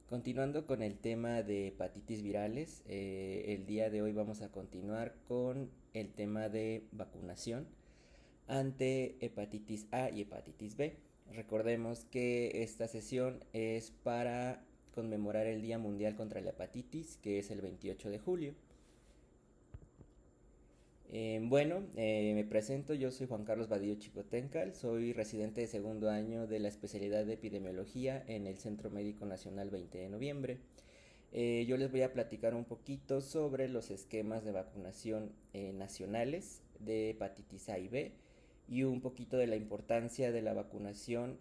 Continuando con el tema de hepatitis virales, el día de hoy vamos a continuar con el tema de vacunación ante hepatitis A y hepatitis B. Recordemos que esta sesión es para conmemorar el Día Mundial contra la Hepatitis, que es el 28 de julio. Me presento, yo soy Juan Carlos Vadillo Chicotencal, soy residente de segundo año de la especialidad de epidemiología en el Centro Médico Nacional 20 de noviembre. Yo les voy a platicar un poquito sobre los esquemas de vacunación nacionales de hepatitis A y B y un poquito de la importancia de la vacunación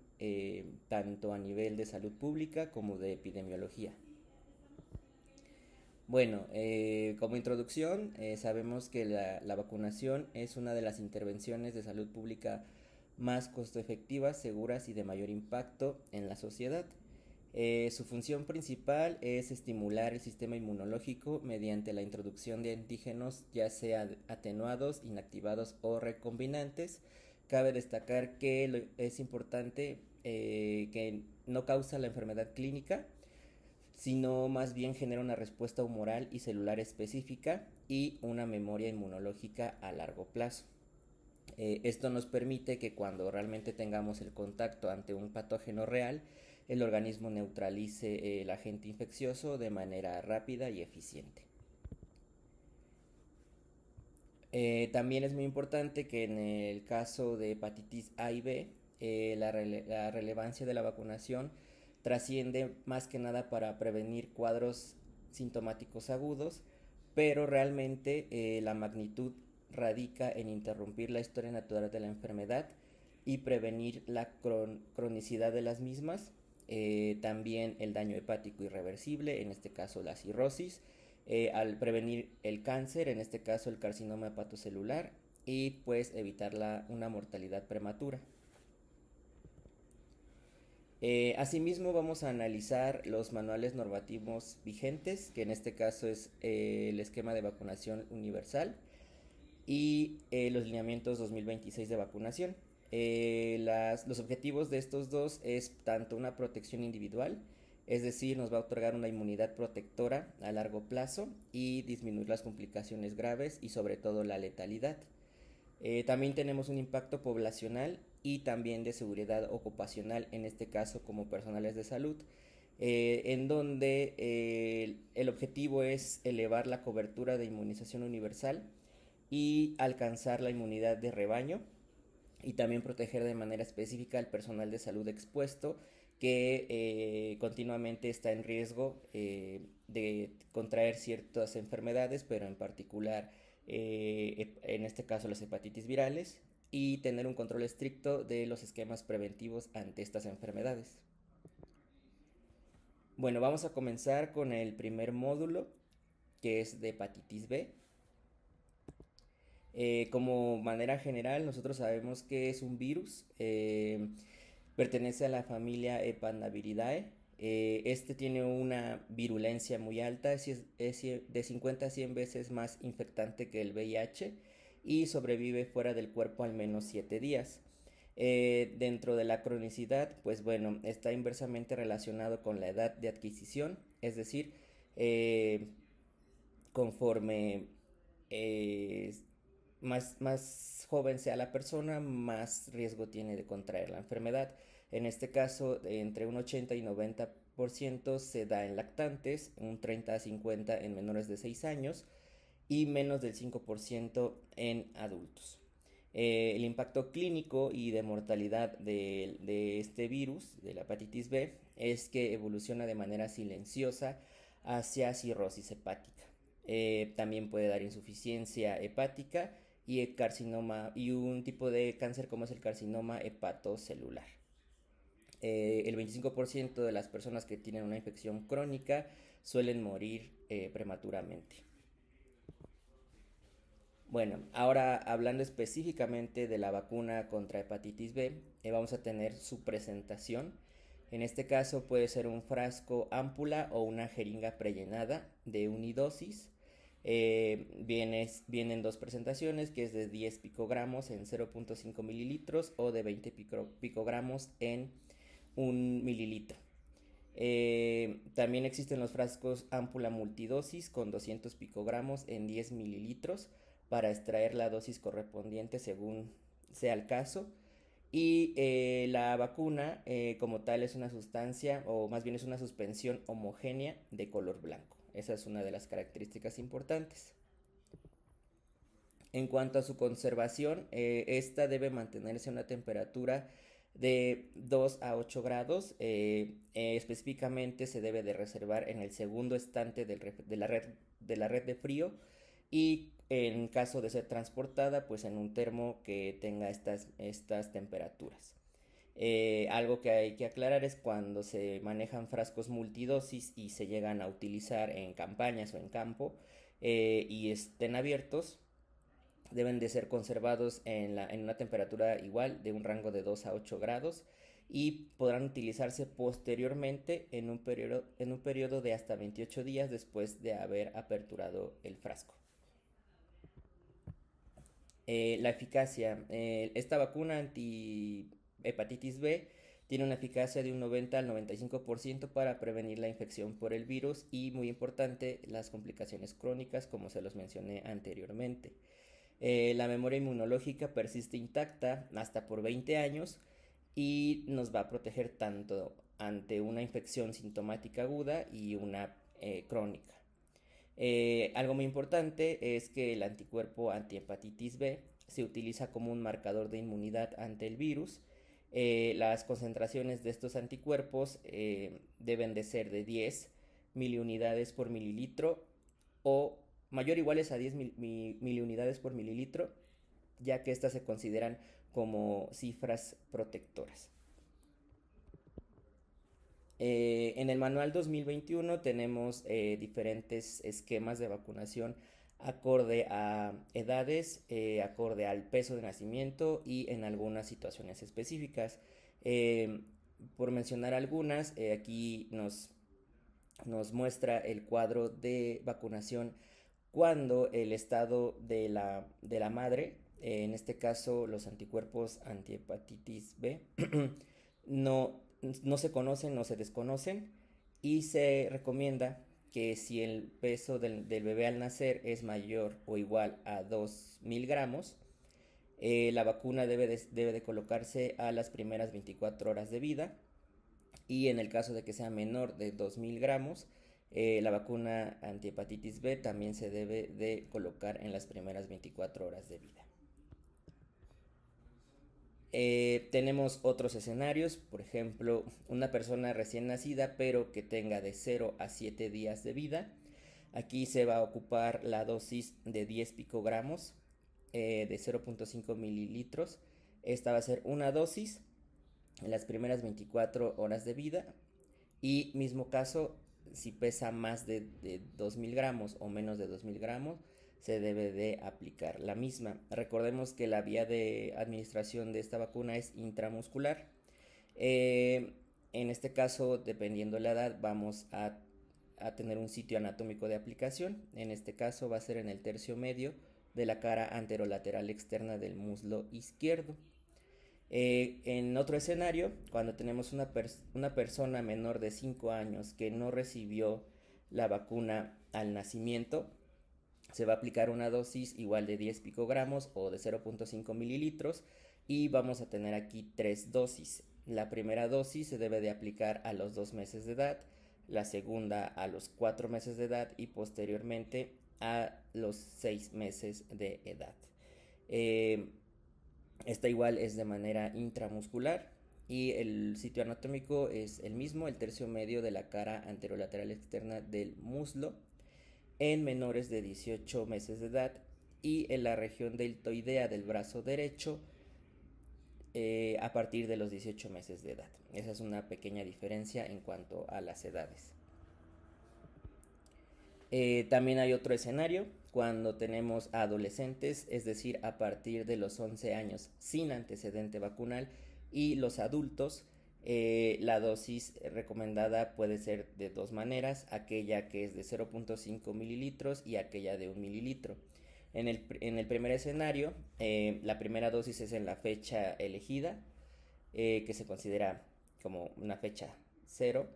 tanto a nivel de salud pública como de epidemiología. Como introducción, sabemos que la vacunación es una de las intervenciones de salud pública más costo efectivas, seguras y de mayor impacto en la sociedad. Su función principal es estimular el sistema inmunológico mediante la introducción de antígenos, ya sea atenuados, inactivados o recombinantes. Cabe destacar que es importante que no causa la enfermedad clínica, sino más bien genera una respuesta humoral y celular específica y una memoria inmunológica a largo plazo. Esto nos permite que cuando realmente tengamos el contacto ante un patógeno real, el organismo neutralice el agente infeccioso de manera rápida y eficiente. También es muy importante que en el caso de hepatitis A y B, la relevancia de la vacunación trasciende más que nada para prevenir cuadros sintomáticos agudos, pero realmente la magnitud radica en interrumpir la historia natural de la enfermedad y prevenir la cronicidad de las mismas, también el daño hepático irreversible, en este caso la cirrosis, al prevenir el cáncer, en este caso el carcinoma hepatocelular, y pues evitar una mortalidad prematura. Asimismo vamos a analizar los manuales normativos vigentes, que en este caso es el esquema de vacunación universal y los lineamientos 2026 de vacunación. Los objetivos de estos dos es tanto una protección individual, es decir, nos va a otorgar una inmunidad protectora a largo plazo y disminuir las complicaciones graves y sobre todo la letalidad. También tenemos un impacto poblacional y también de seguridad ocupacional, en este caso como personales de salud, en donde el objetivo es elevar la cobertura de inmunización universal y alcanzar la inmunidad de rebaño y también proteger de manera específica al personal de salud expuesto que continuamente está en riesgo de contraer ciertas enfermedades, pero en particular en este caso las hepatitis virales, y tener un control estricto de los esquemas preventivos ante estas enfermedades. Bueno, vamos a comenzar con el primer módulo, que es de hepatitis B. Como manera general, nosotros sabemos que es un virus, pertenece a la familia Epandaviridae. Este tiene una virulencia muy alta, es de 50 a 100 veces más infectante que el VIH y sobrevive fuera del cuerpo al menos 7 días. Dentro de la cronicidad, pues bueno, está inversamente relacionado con la edad de adquisición, es decir, eh, conforme eh, más joven sea la persona, más riesgo tiene de contraer la enfermedad. En este caso, entre un 80 y 90% se da en lactantes, un 30 a 50 en menores de 6 años y menos del 5% en adultos. El impacto clínico y de mortalidad de este virus, de la hepatitis B, es que evoluciona de manera silenciosa hacia cirrosis hepática. También puede dar insuficiencia hepática y el carcinoma y un tipo de cáncer como es el carcinoma hepatocelular. El 25% de las personas que tienen una infección crónica suelen morir prematuramente. Bueno, ahora hablando específicamente de la vacuna contra hepatitis B, vamos a tener su presentación. En este caso puede ser un frasco ámpula o una jeringa prellenada de unidosis. Vienen dos presentaciones, que es de 10 picogramos en 0.5 mililitros o de 20 picogramos en 1 mililitro. También existen los frascos ámpula multidosis con 200 picogramos en 10 mililitros para extraer la dosis correspondiente según sea el caso. Y la vacuna como tal es una sustancia, o más bien es una suspensión homogénea de color blanco. Esa es una de las características importantes. En cuanto a su conservación, esta debe mantenerse a una temperatura de 2 a 8 grados. Específicamente se debe de reservar en el segundo estante de la red de frío, y en caso de ser transportada, pues en un termo que tenga estas temperaturas. Algo que hay que aclarar es cuando se manejan frascos multidosis y se llegan a utilizar en campañas o en campo, y estén abiertos, deben de ser conservados en una temperatura igual de un rango de 2 a 8 grados, y podrán utilizarse posteriormente en un periodo de hasta 28 días después de haber aperturado el frasco. La eficacia. Esta vacuna anti-hepatitis B tiene una eficacia de un 90 al 95% para prevenir la infección por el virus y, muy importante, las complicaciones crónicas, como se los mencioné anteriormente. La memoria inmunológica persiste intacta hasta por 20 años y nos va a proteger tanto ante una infección sintomática aguda y una crónica. Algo muy importante es que el anticuerpo antihepatitis B se utiliza como un marcador de inmunidad ante el virus. Las concentraciones de estos anticuerpos deben de ser de 10 miliunidades por mililitro, o mayor o iguales a 10 miliunidades por mililitro, ya que estas se consideran como cifras protectoras. En el manual 2021 tenemos diferentes esquemas de vacunación acorde a edades, acorde al peso de nacimiento y en algunas situaciones específicas. Eh, por mencionar algunas, aquí nos muestra el cuadro de vacunación cuando el estado de la madre, en este caso los anticuerpos antihepatitis B, no, no se conocen, no se desconocen, y se recomienda que si el peso del bebé al nacer es mayor o igual a 2000 gramos, la vacuna debe de colocarse a las primeras 24 horas de vida, y en el caso de que sea menor de 2000 gramos, la vacuna antihepatitis B también se debe de colocar en las primeras 24 horas de vida. Tenemos otros escenarios, por ejemplo, una persona recién nacida pero que tenga de 0 a 7 días de vida. Aquí se va a ocupar la dosis de 10 picogramos de 0.5 mililitros. Esta va a ser una dosis en las primeras 24 horas de vida, y mismo caso, si pesa más de 2000 gramos o menos de 2000 gramos, se debe de aplicar la misma. Recordemos que la vía de administración de esta vacuna es intramuscular. En este caso, dependiendo la edad, vamos a tener un sitio anatómico de aplicación. En este caso va a ser en el tercio medio de la cara anterolateral externa del muslo izquierdo. En otro escenario, cuando tenemos una persona menor de 5 años que no recibió la vacuna al nacimiento, se va a aplicar una dosis igual de 10 picogramos o de 0.5 mililitros, y vamos a tener aquí tres dosis. La primera dosis se debe de aplicar a los 2 meses de edad, la segunda a los 4 meses de edad y posteriormente a los 6 meses de edad. Esta igual es de manera intramuscular, y el sitio anatómico es el mismo, el tercio medio de la cara anterolateral externa del muslo, en menores de 18 meses de edad, y en la región deltoidea del brazo derecho a partir de los 18 meses de edad. Esa es una pequeña diferencia en cuanto a las edades. También hay otro escenario cuando tenemos adolescentes, es decir, a partir de los 11 años sin antecedente vacunal, y los adultos. La dosis recomendada puede ser de dos maneras, aquella que es de 0.5 mililitros y aquella de 1 mililitro. En el primer escenario, la primera dosis es en la fecha elegida, que se considera como una fecha cero,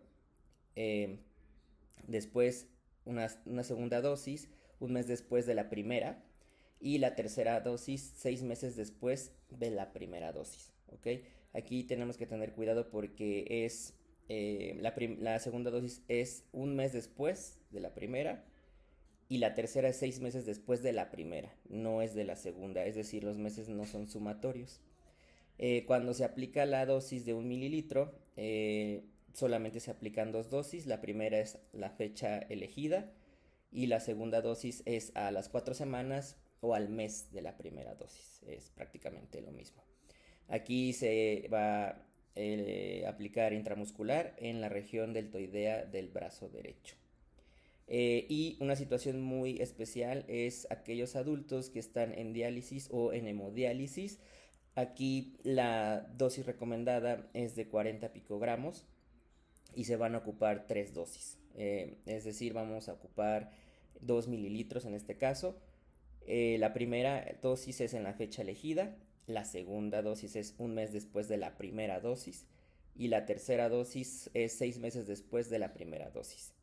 eh, después una segunda dosis un mes después de la primera y la tercera dosis 6 meses después de la primera dosis, ¿ok? Aquí tenemos que tener cuidado porque la segunda dosis es un mes después de la primera y la tercera es 6 meses después de la primera, no es de la segunda, es decir, los meses no son sumatorios. Cuando se aplica la dosis de 1 mililitro, solamente se aplican dos dosis. La primera es la fecha elegida y la segunda dosis es a las 4 semanas o al mes de la primera dosis. Es prácticamente lo mismo. Aquí se va a aplicar intramuscular en la región deltoidea del brazo derecho. Y una situación muy especial es aquellos adultos que están en diálisis o en hemodiálisis. Aquí la dosis recomendada es de 40 picogramos y se van a ocupar tres dosis. Es decir, vamos a ocupar 2 mililitros en este caso. La primera dosis es en la fecha elegida, la segunda dosis es un mes después de la primera dosis y la tercera dosis es 6 meses después de la primera dosis.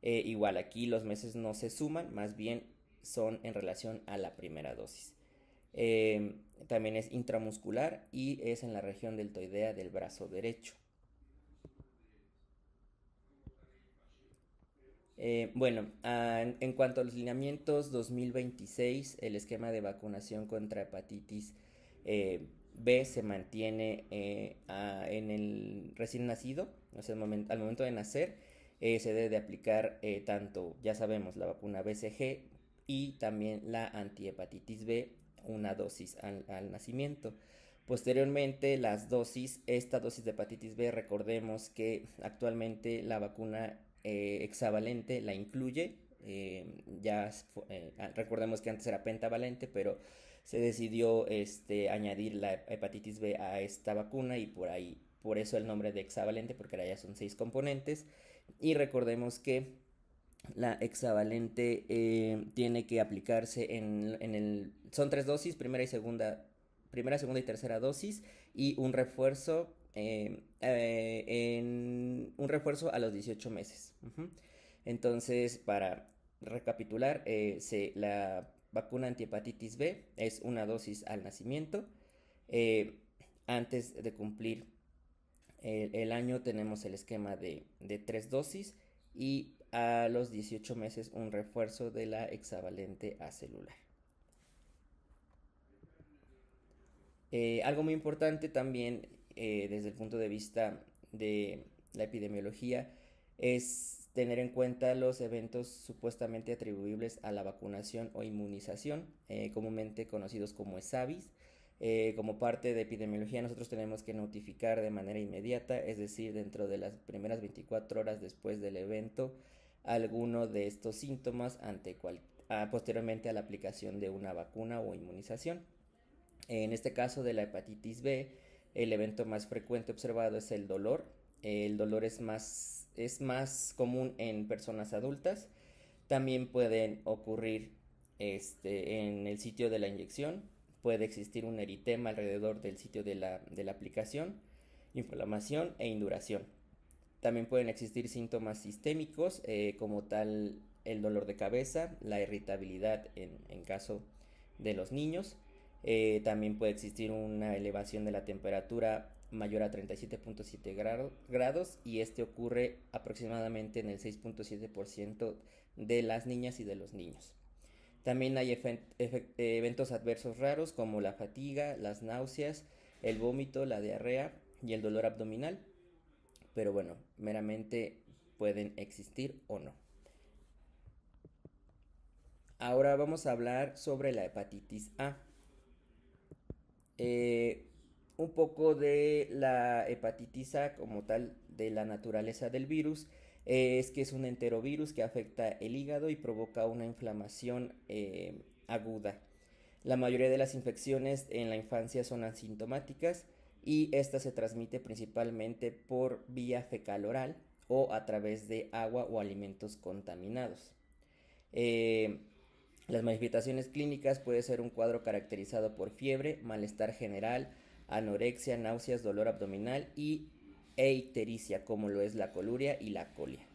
Igual aquí los meses no se suman, más bien son en relación a la primera dosis. También es intramuscular y es en la región deltoidea del brazo derecho. Bueno, en cuanto a los lineamientos 2026, el esquema de vacunación contra hepatitis B se mantiene en el recién nacido, o sea, al momento de nacer, se debe de aplicar tanto, ya sabemos, la vacuna BCG y también la antihepatitis B, una dosis al nacimiento. Posteriormente, esta dosis de hepatitis B, recordemos que actualmente la vacuna hexavalente la incluye. Recordemos que antes era pentavalente, pero se decidió añadir la hepatitis B a esta vacuna y por eso el nombre de hexavalente, porque ahora ya son 6 componentes. Y recordemos que la hexavalente tiene que aplicarse son tres dosis, primera, segunda y tercera dosis y un refuerzo a los 18 meses. Entonces, para recapitular, la vacuna antihepatitis B es una dosis al nacimiento. Eh, Antes de cumplir el año tenemos el esquema de tres dosis y a los 18 meses un refuerzo de la hexavalente acelular. Algo muy importante también desde el punto de vista de la epidemiología es tener en cuenta los eventos supuestamente atribuibles a la vacunación o inmunización, comúnmente conocidos como ESAVIS. Como parte de epidemiología nosotros tenemos que notificar de manera inmediata, es decir, dentro de las primeras 24 horas después del evento, alguno de estos síntomas posteriormente a la aplicación de una vacuna o inmunización. En este caso de la hepatitis B, el evento más frecuente observado es el dolor. El dolor es más común en personas adultas. También pueden ocurrir en el sitio de la inyección. Puede existir un eritema alrededor del sitio de la aplicación, inflamación e induración. También pueden existir síntomas sistémicos como tal el dolor de cabeza, la irritabilidad en caso de los niños. También puede existir una elevación de la temperatura mayor a 37.7 grados y este ocurre aproximadamente en el 6.7% de las niñas y de los niños. También hay eventos adversos raros como la fatiga, las náuseas, el vómito, la diarrea y el dolor abdominal, pero bueno, meramente pueden existir o no. Ahora vamos a hablar sobre la hepatitis A. Eh, un poco de la hepatitis A como tal, de la naturaleza del virus, es que es un enterovirus que afecta el hígado y provoca una inflamación aguda. La mayoría de las infecciones en la infancia son asintomáticas y esta se transmite principalmente por vía fecal oral o a través de agua o alimentos contaminados. Eh, las manifestaciones clínicas puede ser un cuadro caracterizado por fiebre, malestar general, anorexia, náuseas, dolor abdominal y e ictericia, como lo es la coluria y la colia.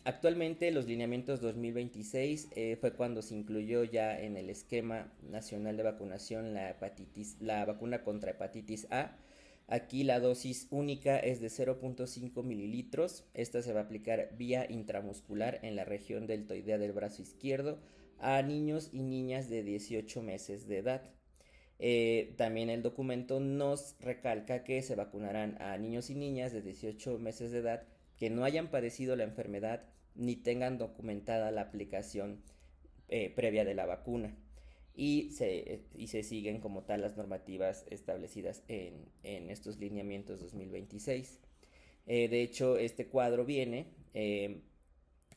Actualmente los lineamientos 2026 fue cuando se incluyó ya en el esquema nacional de vacunación la vacuna contra hepatitis A. Aquí la dosis única es de 0.5 mililitros. Esta se va a aplicar vía intramuscular en la región deltoidea del brazo izquierdo a niños y niñas de 18 meses de edad. También el documento nos recalca que se vacunarán a niños y niñas de 18 meses de edad que no hayan padecido la enfermedad ni tengan documentada la aplicación previa de la vacuna y se siguen como tal las normativas establecidas en estos lineamientos 2026. De hecho, este cuadro viene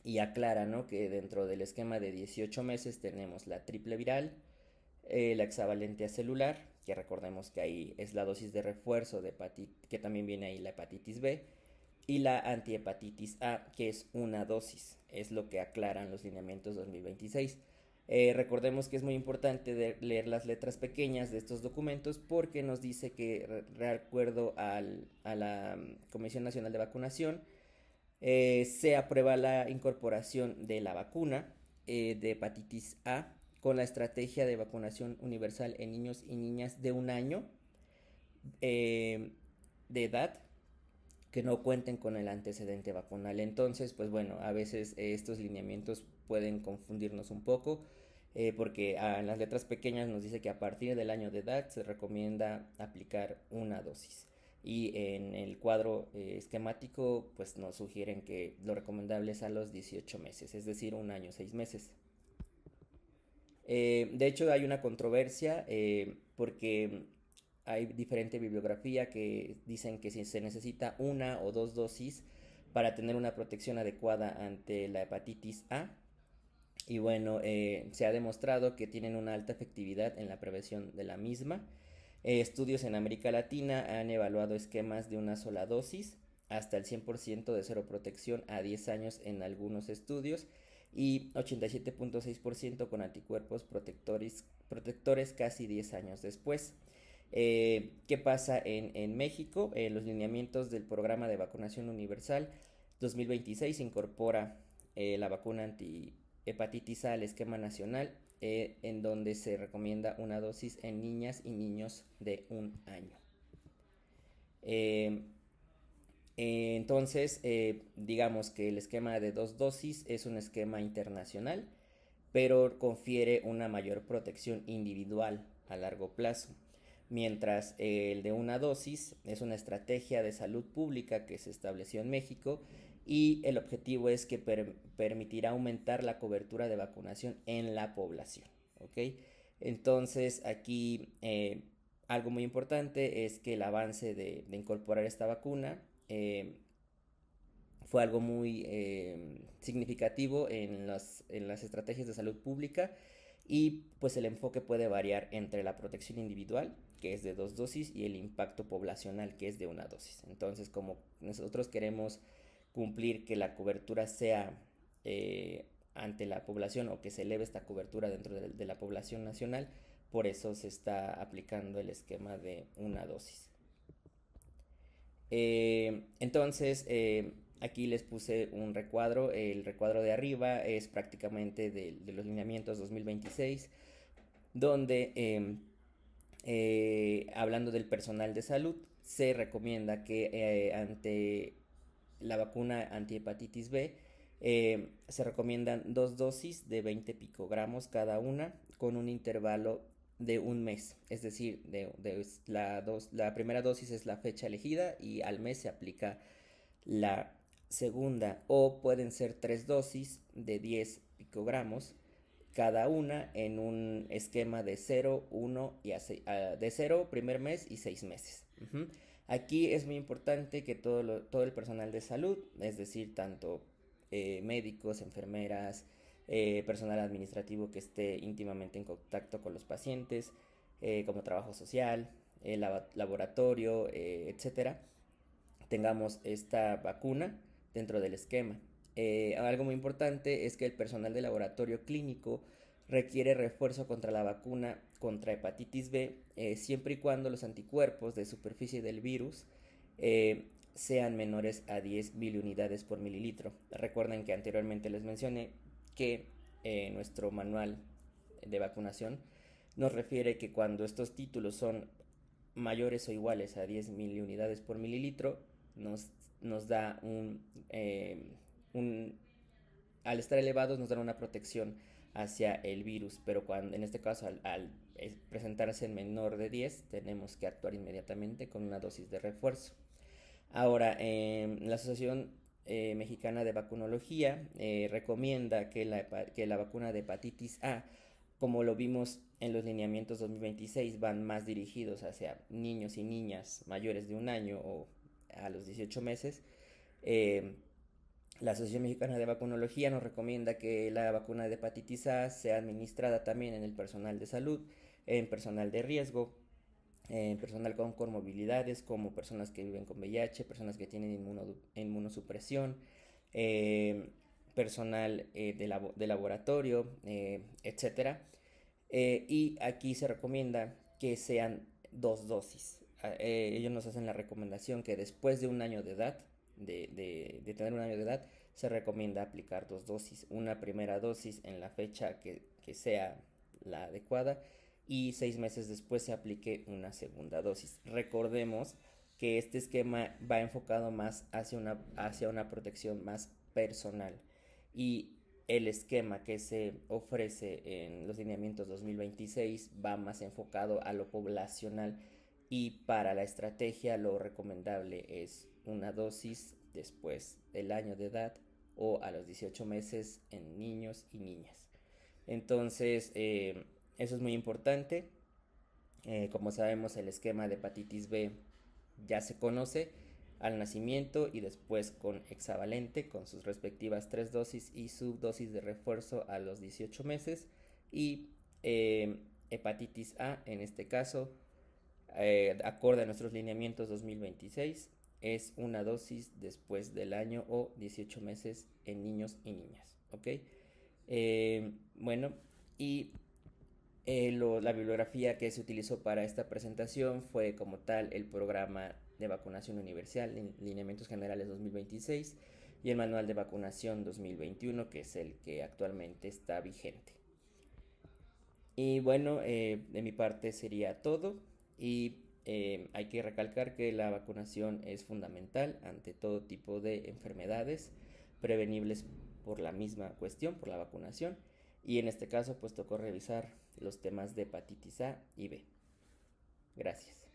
y aclara, ¿no?, que dentro del esquema de 18 meses tenemos la triple viral, la hexavalente celular, que recordemos que ahí es la dosis de refuerzo de que también viene ahí la hepatitis B, y la antihepatitis A, que es una dosis, es lo que aclaran los lineamientos 2026. Recordemos que es muy importante leer las letras pequeñas de estos documentos porque nos dice que, de acuerdo a la Comisión Nacional de Vacunación, se aprueba la incorporación de la vacuna de hepatitis A con la estrategia de vacunación universal en niños y niñas de 1 año de edad que no cuenten con el antecedente vacunal. Entonces, pues bueno, a veces estos lineamientos pueden confundirnos un poco porque en las letras pequeñas nos dice que a partir del año de edad se recomienda aplicar una dosis. Y en el cuadro esquemático, pues nos sugieren que lo recomendable es a los 18 meses, es decir, 1 año, 6 meses. De hecho, hay una controversia porque hay diferente bibliografía que dicen que si se necesita 1 o 2 dosis para tener una protección adecuada ante la hepatitis A. Y bueno, se ha demostrado que tienen una alta efectividad en la prevención de la misma. Estudios en América Latina han evaluado esquemas de una sola dosis hasta el 100% de cero protección a 10 años en algunos estudios y 87.6% con anticuerpos protectores casi 10 años después. ¿Qué pasa en México? Los lineamientos del programa de vacunación universal 2026 incorpora la vacuna antihepatitis A al esquema nacional, en donde se recomienda una dosis en niñas y niños de 1 año. Entonces, digamos que el esquema de 2 dosis es un esquema internacional, pero confiere una mayor protección individual a largo plazo, mientras el de 1 dosis es una estrategia de salud pública que se estableció en México y el objetivo es que permitirá aumentar la cobertura de vacunación en la población. ¿Ok? Entonces aquí algo muy importante es que el avance de incorporar esta vacuna fue algo muy significativo en las estrategias de salud pública y pues el enfoque puede variar entre la protección individual, que es de 2 dosis, y el impacto poblacional, que es de 1 dosis. Entonces, como nosotros queremos cumplir que la cobertura sea ante la población o que se eleve esta cobertura dentro de la población nacional, por eso se está aplicando el esquema de 1 dosis. Entonces, aquí les puse un recuadro. El recuadro de arriba es prácticamente de los lineamientos 2026, donde hablando del personal de salud, se recomienda que ante la vacuna antihepatitis B se recomiendan 2 dosis de 20 picogramos cada una con un intervalo de 1 mes, es decir, la primera dosis es la fecha elegida y al mes se aplica la segunda, o pueden ser 3 dosis de 10 picogramos cada una en un esquema de 0, 1 y de 0 primer mes y 6 meses. Aquí es muy importante que todo el personal de salud, es decir, tanto médicos, enfermeras, personal administrativo que esté íntimamente en contacto con los pacientes, como trabajo social, laboratorio, etcétera, tengamos esta vacuna dentro del esquema. Algo muy importante es que el personal de laboratorio clínico requiere refuerzo contra la vacuna contra hepatitis B, siempre y cuando los anticuerpos de superficie del virus sean menores a 10 miliunidades por mililitro. Recuerden que anteriormente les mencioné que nuestro manual de vacunación nos refiere que cuando estos títulos son mayores o iguales a 10 miliunidades por mililitro, nos da al estar elevados nos dan una protección hacia el virus, pero cuando, en este caso al presentarse en menor de 10, tenemos que actuar inmediatamente con una dosis de refuerzo. Ahora, la Asociación Mexicana de Vacunología recomienda que la vacuna de hepatitis A, como lo vimos en los lineamientos 2026, van más dirigidos hacia niños y niñas mayores de un año o a los 18 meses. Eh, la Asociación Mexicana de Vacunología nos recomienda que la vacuna de hepatitis A sea administrada también en el personal de salud, en personal de riesgo, en personal con comorbilidades como personas que viven con VIH, personas que tienen inmunosupresión, eh, personal de laboratorio, etcétera. Y aquí se recomienda que sean 2 dosis. Ellos nos hacen la recomendación que después de un año de edad, de tener un año de edad, se recomienda aplicar 2 dosis. Una primera dosis en la fecha que sea la adecuada y 6 meses después se aplique una segunda dosis. Recordemos que este esquema va enfocado más hacia una protección más personal y el esquema que se ofrece en los lineamientos 2026 va más enfocado a lo poblacional y para la estrategia lo recomendable es una dosis después del año de edad o a los 18 meses en niños y niñas. Entonces, eso es muy importante. Como sabemos, el esquema de hepatitis B ya se conoce al nacimiento y después con hexavalente con sus respectivas 3 dosis y subdosis de refuerzo a los 18 meses y hepatitis A en este caso, acorde a nuestros lineamientos 2026, es una dosis después del año o 18 meses en niños y niñas, ¿ok? Bueno, y la bibliografía que se utilizó para esta presentación fue como tal el programa de vacunación universal, lineamientos generales 2026, y el manual de vacunación 2021, que es el que actualmente está vigente. Y bueno, de mi parte sería todo y hay que recalcar que la vacunación es fundamental ante todo tipo de enfermedades prevenibles por la misma cuestión, por la vacunación. Y en este caso, pues tocó revisar los temas de hepatitis A y B. Gracias.